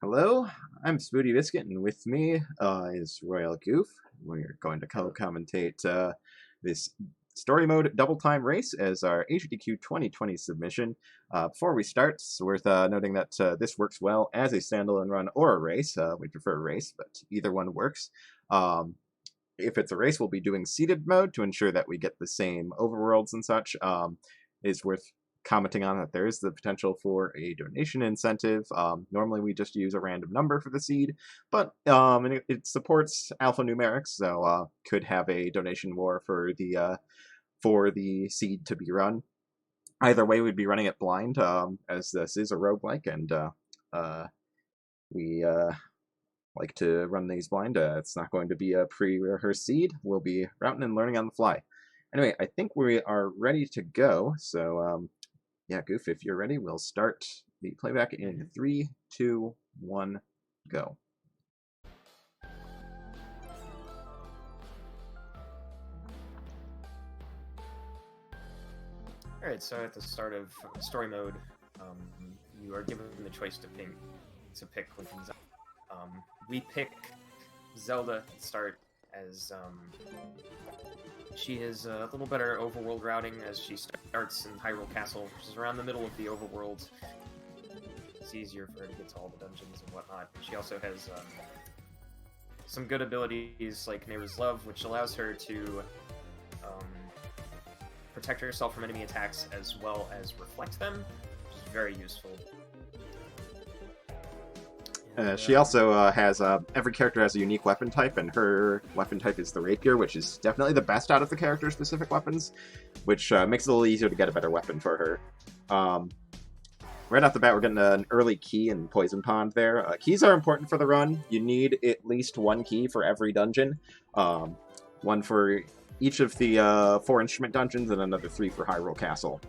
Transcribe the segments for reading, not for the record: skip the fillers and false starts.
Hello, I'm Spoody Biscuit, and with me is RoyalGoof. We're going to co-commentate this story mode double time race as our AGDQ 2020 submission. Before we start, it's worth noting that this works well as a standalone run or a race. We prefer a race, but either one works. If it's a race, we'll be doing seeded mode to ensure that we get the same overworlds and such. It's worth commenting on that there is the potential for a donation incentive. Normally we just use a random number for the seed, but it supports alphanumerics, so could have a donation war for the seed to be run. Either way, we'd be running it blind, as this is a roguelike, and we like to run these blind. It's not going to be a pre-rehearsed seed. We'll be routing and learning on the fly. Anyway, I think we are ready to go, so yeah, Goof, if you're ready, we'll start the playback in 3, 2, 1, go. Alright, so at the start of story mode, you are given the choice to pick Lincoln Zelda. We pick Zelda to start as she has a little better overworld routing as she starts in Hyrule Castle, which is around the middle of the overworld. It's easier for her to get to all the dungeons and whatnot. She also has some good abilities like Neighbor's Love, which allows her to protect herself from enemy attacks as well as reflect them, which is very useful. She also has, every character has a unique weapon type, and her weapon type is the rapier, which is definitely the best out of the character-specific weapons, which makes it a little easier to get a better weapon for her. Right off the bat, we're getting an early key in Poison Pond there. Keys are important for the run. You need at least one key for every dungeon. One for each of the 4 instrument dungeons, and another 3 for Hyrule Castle.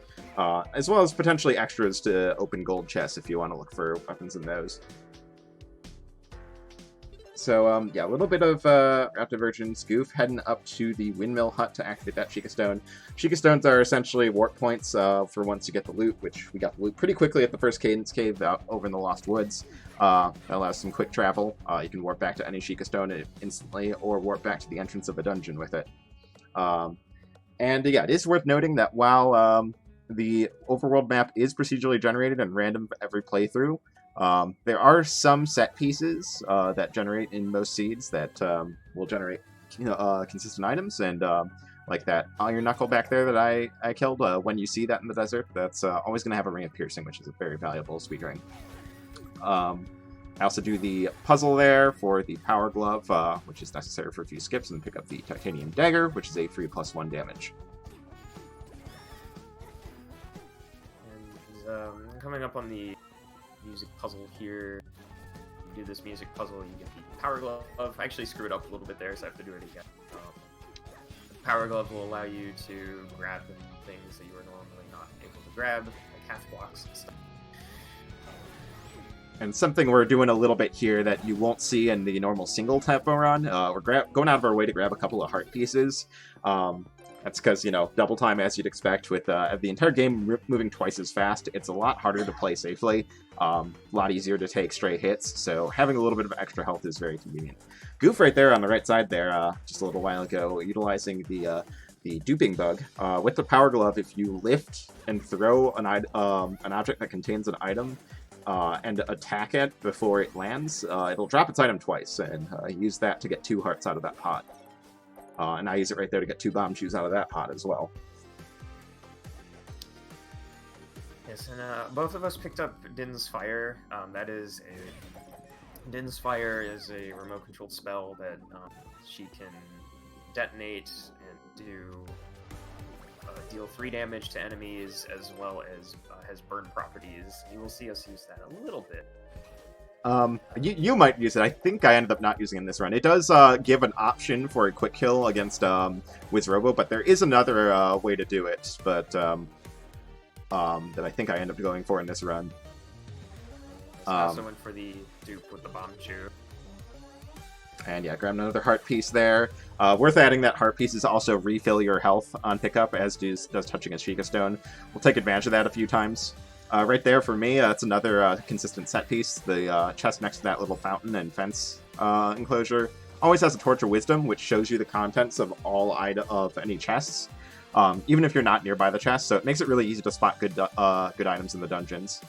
As well as potentially extras to open gold chests if you want to look for weapons in those. So, yeah, a little bit of Route Divergence Goof heading up to the Windmill Hut to activate that Sheikah Stone. Sheikah Stones are essentially warp points for once you get the loot, which we got the loot pretty quickly at the first Cadence Cave out over in the Lost Woods. That allows some quick travel. You can warp back to any Sheikah Stone instantly, or warp back to the entrance of a dungeon with it. And yeah, it is worth noting that while the overworld map is procedurally generated and random for every playthrough, there are some set pieces that generate in most seeds that will generate consistent items, and like that iron knuckle back there that I killed, when you see that in the desert, that's always going to have a ring of piercing, which is a very valuable speed ring. I also do the puzzle there for the power glove, which is necessary for a few skips, and pick up the titanium dagger, which is a free +1 damage. And coming up on the music puzzle here, you do this music puzzle, you get the power glove. I actually screwed up a little bit there, so I have to do it again. The power glove will allow you to grab things that you are normally not able to grab, like half blocks and stuff. And something we're doing a little bit here that you won't see in the normal single tempo run, we're going out of our way to grab a couple of heart pieces. That's because, double time as you'd expect with the entire game moving twice as fast. It's a lot harder to play safely, a lot easier to take stray hits, so having a little bit of extra health is very convenient. Goof right there on the right side there, just a little while ago, utilizing the duping bug. With the power glove, if you lift and throw an object that contains an item, and attack it before it lands, it'll drop its item twice, and use that to get 2 hearts out of that pot. And I use it right there to get 2 bomb shoes out of that pot as well. Yes, and both of us picked up Din's Fire. Din's Fire is a remote-controlled spell that she can detonate and deal 3 damage to enemies, as well as has burn properties. You will see us use that a little bit. You might use it. I think I ended up not using it in this run. It does give an option for a quick kill against Wizrobo, but there is another way to do it, but that I think I end up going for in this run. So I also went for the dupe with the bomb shoe. And yeah, grab another heart piece there. Worth adding that heart pieces also refill your health on pickup, as does touching a Sheikah Stone. We'll take advantage of that a few times. Right there for me, that's another consistent set piece. The chest next to that little fountain and fence enclosure always has a Torch of Wisdom, which shows you the contents of all of any chests, even if you're not nearby the chest. So it makes it really easy to spot good items in the dungeons.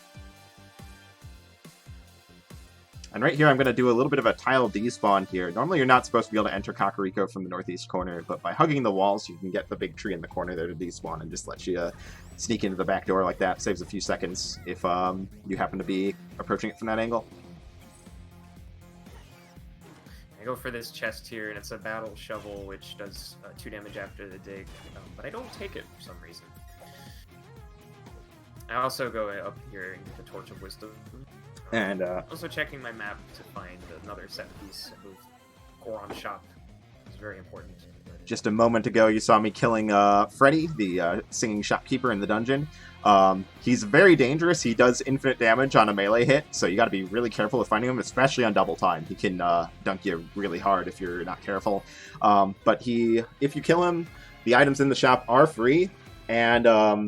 And right here, I'm going to do a little bit of a tile despawn here. Normally, you're not supposed to be able to enter Kakariko from the northeast corner, but by hugging the walls, you can get the big tree in the corner there to despawn and just let you sneak into the back door like that. Saves a few seconds if you happen to be approaching it from that angle. I go for this chest here, and it's a battle shovel, which does 2 damage after the dig, but I don't take it for some reason. I also go up here and get the Torch of Wisdom. And also checking my map to find another set piece of Goron shop. It's very important. Just a moment ago, you saw me killing Freddy, the singing shopkeeper in the dungeon. He's very dangerous. He does infinite damage on a melee hit, so you got to be really careful with finding him, especially on double time. He can dunk you really hard if you're not careful. But if you kill him, the items in the shop are free, and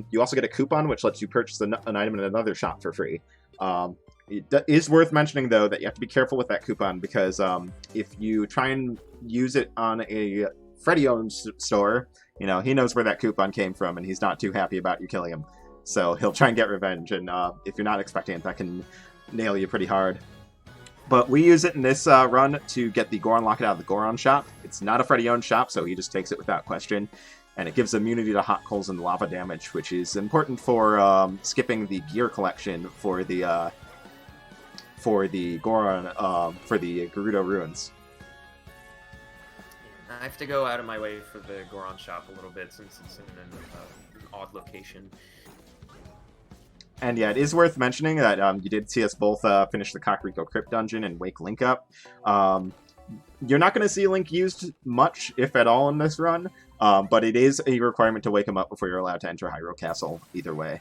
you also get a coupon which lets you purchase an item in another shop for free. It is worth mentioning, though, that you have to be careful with that coupon, because if you try and use it on a Freddy-owned store, he knows where that coupon came from, and he's not too happy about you killing him. So he'll try and get revenge, and if you're not expecting it, that can nail you pretty hard. But we use it in this run to get the Goron Locket out of the Goron shop. It's not a Freddy-owned shop, so he just takes it without question. And it gives immunity to hot coals and lava damage, which is important for skipping the gear collection for the Goron, for the Gerudo Ruins. I have to go out of my way for the Goron shop a little bit, since it's in an odd location. And yeah, it is worth mentioning that you did see us both finish the Kakariko Crypt Dungeon and wake Link up. You're not going to see Link used much, if at all, in this run, but it is a requirement to wake him up before you're allowed to enter Hyrule Castle, either way.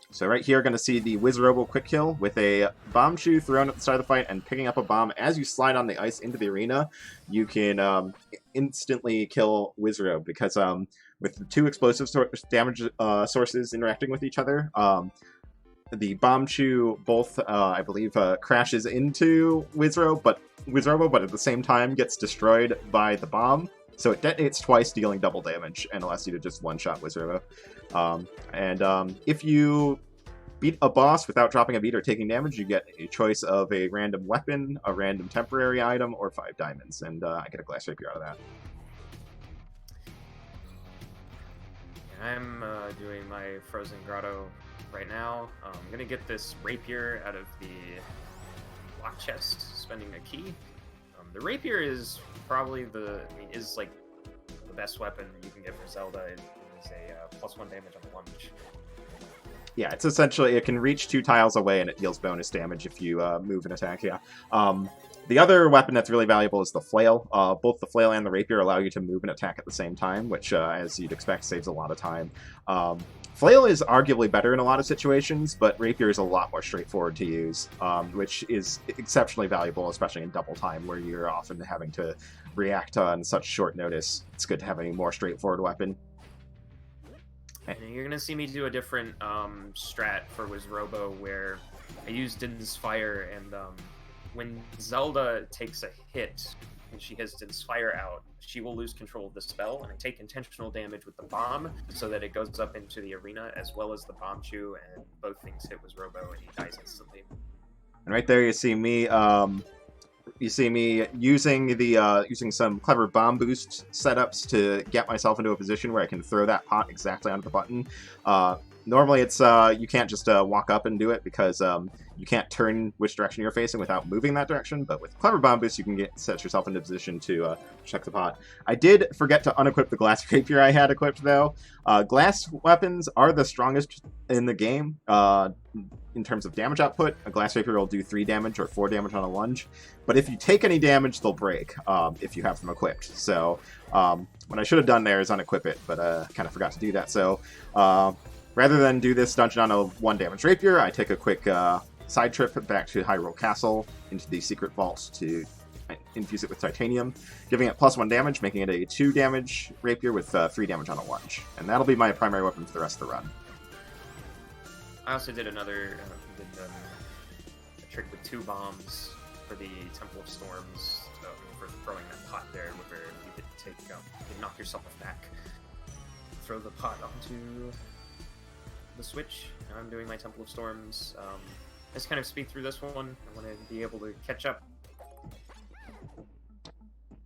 So right here, going to see the Wizrobo quick kill with a bomb shoe thrown at the start of the fight and picking up a bomb. As you slide on the ice into the arena, you can instantly kill Wizrobo, because with the 2 explosive damage sources interacting with each other, the bomb shoe both, I believe, crashes into Wizrobo, but at the same time gets destroyed by the bomb. So it detonates twice, dealing double damage, and allows you to just one-shot Wizrobo. If you beat a boss without dropping a beat or taking damage, you get a choice of a random weapon, a random temporary item, or 5 diamonds, and I get a glass rapier out of that. I'm doing my Frozen Grotto right now. I'm gonna get this rapier out of the lock chest, spending a key. The rapier is probably the best weapon you can get for Zelda. It is a +1 damage on the lunge. Yeah, it's essentially, it can reach 2 tiles away and it deals bonus damage if you move and attack, yeah. The other weapon that's really valuable is the flail. Both the flail and the rapier allow you to move and attack at the same time, which, as you'd expect, saves a lot of time. Flail is arguably better in a lot of situations, but rapier is a lot more straightforward to use, which is exceptionally valuable, especially in double time, where you're often having to react on such short notice. It's good to have a more straightforward weapon. And you're going to see me do a different strat for Wizrobo, where I use Din's Fire, and when Zelda takes a hit, and she has Din's Fire out, she will lose control of the spell, and I take intentional damage with the bomb, so that it goes up into the arena, as well as the bomb chew, and both things hit Wizrobo, and he dies instantly. And right there, you see me using some clever bomb boost setups to get myself into a position where I can throw that pot exactly onto the button. Normally, it's you can't just walk up and do it, because you can't turn which direction you're facing without moving that direction. But with clever bomb boost, you can set yourself into a position to check the pot. I did forget to unequip the glass rapier I had equipped, though. Glass weapons are the strongest in the game in terms of damage output. A glass rapier will do 3 damage or 4 damage on a lunge. But if you take any damage, they'll break if you have them equipped. So what I should have done there is unequip it, but kind of forgot to do that. So rather than do this dungeon on a 1 damage rapier, I take a quick side trip back to Hyrule Castle into the secret vault to infuse it with titanium, giving it +1 damage, making it a 2 damage rapier with 3 damage on a lunge. And that'll be my primary weapon for the rest of the run. I also did another a trick with 2 bombs for the Temple of Storms, for throwing that pot there, where you could take, you knock yourself back, throw the pot onto the switch. Now I'm doing my Temple of Storms. Let's kind of speed through this one. I want to be able to catch up. Go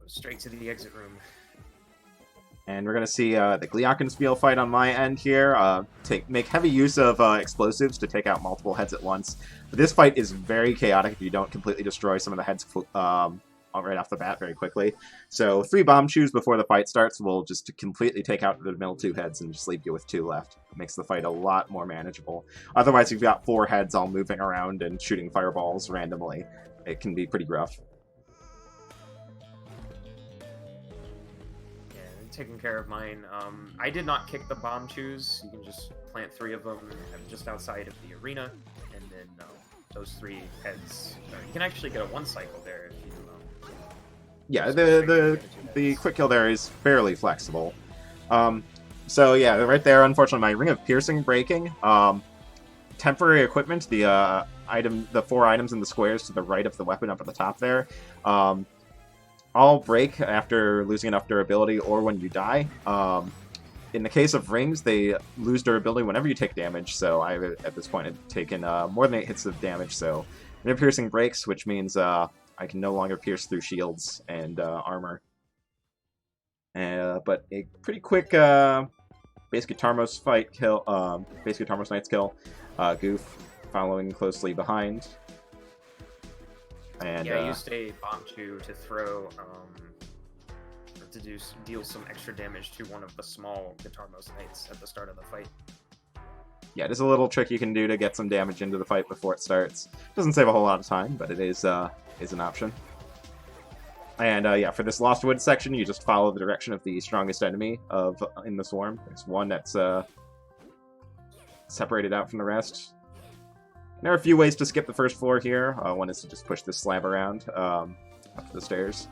straight to the exit room. And we're going to see the Glockenspiel fight on my end here. Make heavy use of explosives to take out multiple heads at once. But this fight is very chaotic if you don't completely destroy some of the heads right off the bat very quickly. So 3 bomb chews before the fight starts will just completely take out the middle 2 heads and just leave you with 2 left. It makes the fight a lot more manageable. Otherwise, you've got 4 heads all moving around and shooting fireballs randomly. It can be pretty rough. Taking care of mine. I did not kick the bomb chews. You can just plant 3 of them just outside of the arena, and then those 3 heads. You can actually get a 1 cycle there if you. Yeah, the quick kill there is fairly flexible. So yeah, right there. Unfortunately, my Ring of Piercing breaking. Temporary equipment. The 4 items in the squares to the right of the weapon up at the top there. All break after losing enough durability or when you die. In the case of rings, they lose durability whenever you take damage, so I, at this point, have taken more than 8 hits of damage, so Ring of Piercing breaks, which means I can no longer pierce through shields and armor. But a pretty quick Base Guitarmos fight kill, Base Guitarmos Knight's kill, Goof following closely behind. And, yeah, I used a bomb chew to throw, to deal some extra damage to one of the small Guitarmos Knights at the start of the fight. Yeah, there's a little trick you can do to get some damage into the fight before it starts. Doesn't save a whole lot of time, but it is an option. And yeah, for this Lost Woods section, you just follow the direction of the strongest enemy in the swarm. There's one that's separated out from the rest. There are a few ways to skip the first floor here. One is to just push this slab around up the stairs.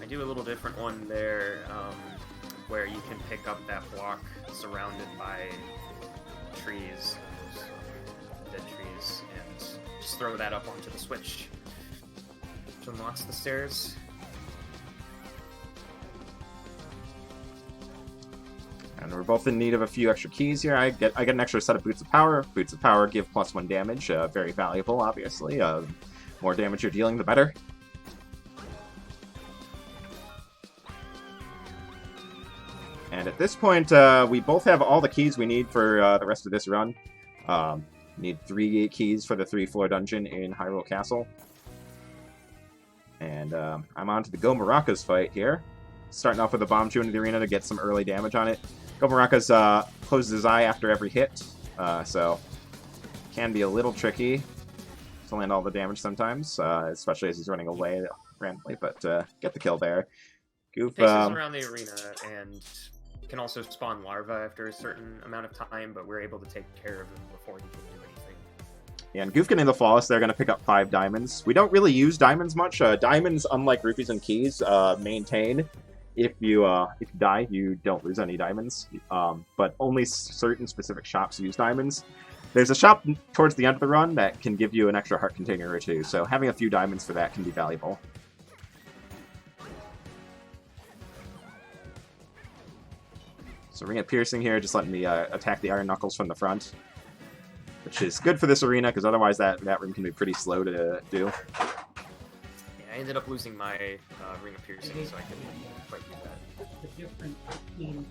I do a little different one there, where you can pick up that block surrounded by trees, dead trees, and just throw that up onto the switch, which unlocks the stairs. And we're both in need of a few extra keys here. I get an extra set of Boots of Power. Boots of Power give +1 damage. Very valuable, obviously. More damage you're dealing, the better. And at this point, we both have all the keys we need for the rest of this run. Need 3 keys for the 3-floor dungeon in Hyrule Castle. And I'm on to the Go Maracas fight here. Starting off with a bomb chew into the arena to get some early damage on it. Go Maracas closes his eye after every hit, so can be a little tricky to land all the damage sometimes, especially as he's running away randomly, but get the kill there. Goof takes us around the arena and can also spawn larvae after a certain amount of time, but we're able to take care of them before he can do anything. Yeah, and Goof getting the Flawless, they're going to pick up 5 diamonds. We don't really use diamonds much. Diamonds, unlike rupees and keys, maintain. If you die, you don't lose any diamonds, but only certain specific shops use diamonds. There's a shop towards the end of the run that can give you an extra heart container or 2, so having a few diamonds for that can be valuable. So Ring of Piercing here, just letting me attack the Iron Knuckles from the front, which is good for this arena, because otherwise that room can be pretty slow to do. I ended up losing my Ring of Piercing, so I couldn't quite do that.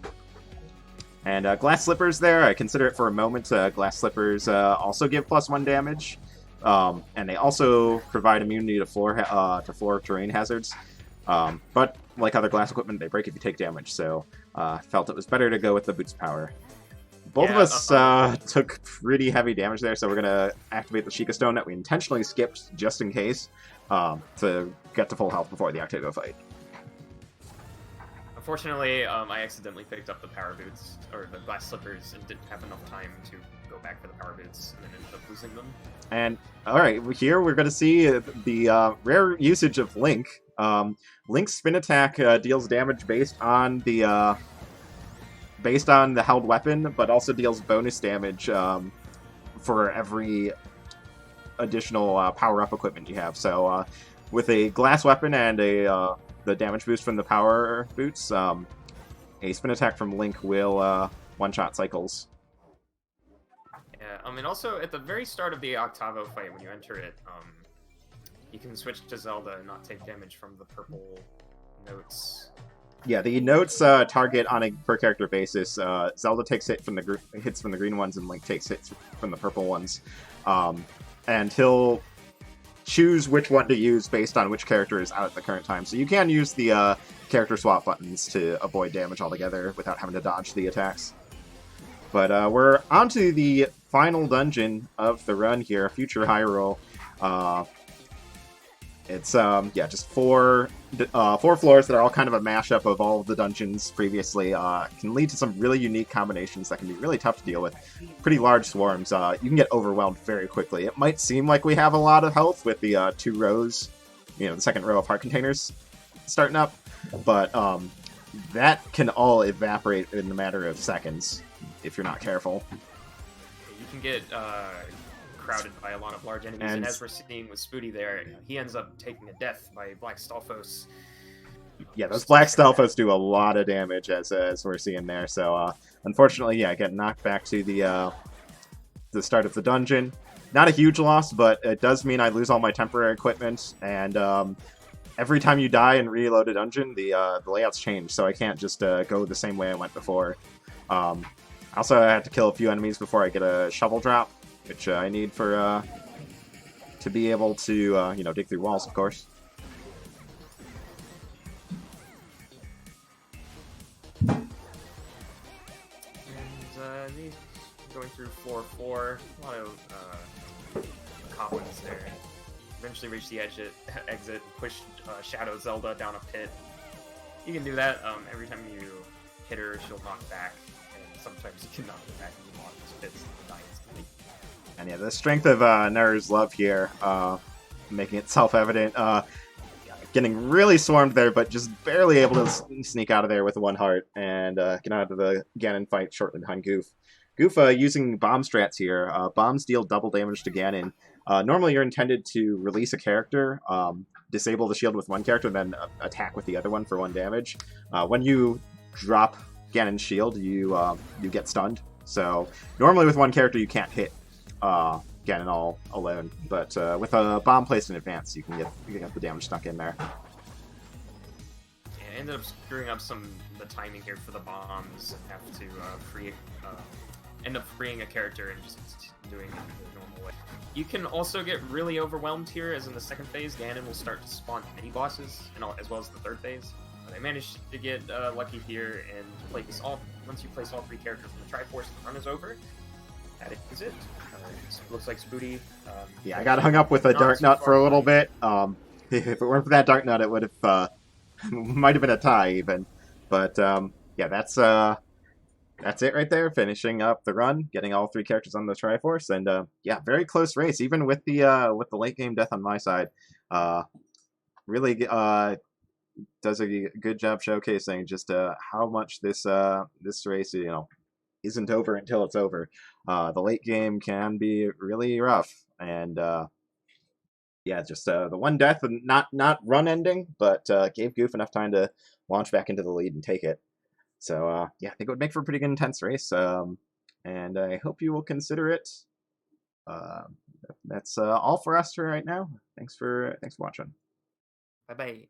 And Glass Slippers there, I consider it for a moment. Glass Slippers also give +1 damage, and they also provide immunity to floor terrain hazards. But like other glass equipment, they break if you take damage, so felt it was better to go with the Boots of Power. Both of us took pretty heavy damage there, so we're going to activate the Sheikah Stone that we intentionally skipped just in case. To get to full health before the Octago fight. Unfortunately, I accidentally picked up the Power Boots, or the Glass Slippers, and didn't have enough time to go back for the Power Boots, and then ended up losing them. And, alright, here we're going to see the rare usage of Link. Link's spin attack deals damage based on the held weapon, but also deals bonus damage for every additional power-up equipment you have. So with a glass weapon and the damage boost from the power boots, a spin attack from Link will one-shot cycles. Yeah, and also at the very start of the Octavo fight, when you enter it, you can switch to Zelda and not take damage from the purple notes. Yeah, the notes target on a per character basis. Zelda takes hits from the green ones, and Link takes hits from the purple ones. And he'll choose which one to use based on which character is out at the current time. So you can use the character swap buttons to avoid damage altogether without having to dodge the attacks. But we're on to the final dungeon of the run here, Future Hyrule. It's just four floors that are all kind of a mashup of all of the dungeons previously. Can lead to some really unique combinations that can be really tough to deal with. Pretty large swarms. You can get overwhelmed very quickly. It might seem like we have a lot of health with the 2 rows, the second row of heart containers starting up, but that can all evaporate in a matter of seconds if you're not careful. You can get crowded by a lot of large enemies, and as we're seeing with Spoody there, he ends up taking a death by Black Stalfos. Yeah, those Black Stalfos do a lot of damage, as we're seeing there. So, unfortunately, yeah, get knocked back to the start of the dungeon. Not a huge loss, but it does mean I lose all my temporary equipment, and every time you die and reload a dungeon, the layouts change, so I can't just go the same way I went before. Also, I had to kill a few enemies before I get a shovel drop, which I need for to be able to dig through walls, of course. And these going through floor 4, a lot of goblins there. Eventually reach the exit, push Shadow Zelda down a pit. You can do that every time you hit her, she'll knock back, and sometimes you can knock her back and you launch pits and die instantly. And yeah, the strength of Ner's love here, making it self-evident. Getting really swarmed there, but just barely able to sneak out of there with 1 heart and get out of the Ganon fight shortly behind Goof. Goof using bomb strats here. Bombs deal double damage to Ganon. Normally you're intended to release a character, disable the shield with 1 character, and then attack with the other one for 1 damage. When you drop Ganon's shield, you get stunned. So normally with 1 character you can't hit Ganon all alone, but with a bomb placed in advance, you can get the damage stuck in there. Yeah, I ended up screwing up the timing here for the bombs. Have to end up freeing a character and just doing it the normal way. You can also get really overwhelmed here, as in the second phase, Ganon will start to spawn mini bosses, as well as the third phase. I managed to get lucky here and once you place all 3 characters in the Triforce, the run is over. That is it. Looks like Spoody. Yeah, I got hung up with a Dark Nut for a little bit. If it weren't for that Dark Nut, it would have might have been a tie even. But yeah, that's it right there. Finishing up the run, getting all 3 characters on the Triforce, and yeah, very close race, even with the late game death on my side. Really does a good job showcasing just how much this race isn't over until it's over. The late game can be really rough, and yeah, just the 1 death, and not run ending, but gave Goof enough time to launch back into the lead and take it. So yeah, I think it would make for a pretty good intense race, and I hope you will consider it. That's all for us right now. Thanks for watching. Bye bye.